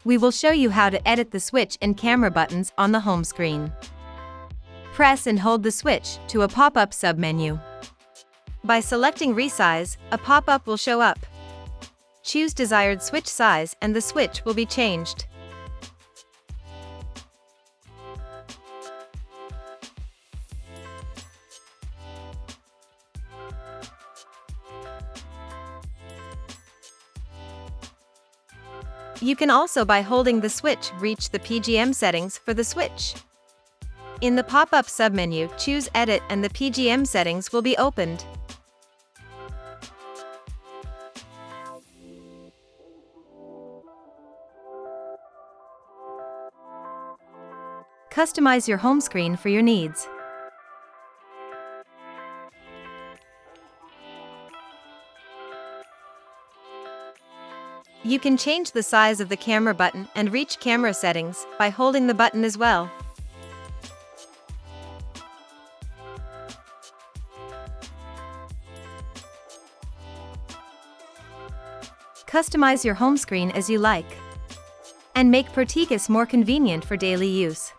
We will show you how to edit the switch and camera buttons on the home screen. Press and hold the switch to a pop-up submenu. By selecting Resize, a pop-up will show up. Choose desired switch size and the switch will be changed. You can also, by holding the switch, reach the PGM settings for the switch. In the pop-up submenu, choose Edit and the PGM settings will be opened. Customize your home screen for your needs. You can change the size of the camera button and reach camera settings by holding the button as well. Customize your home screen as you like. And make Protegus more convenient for daily use.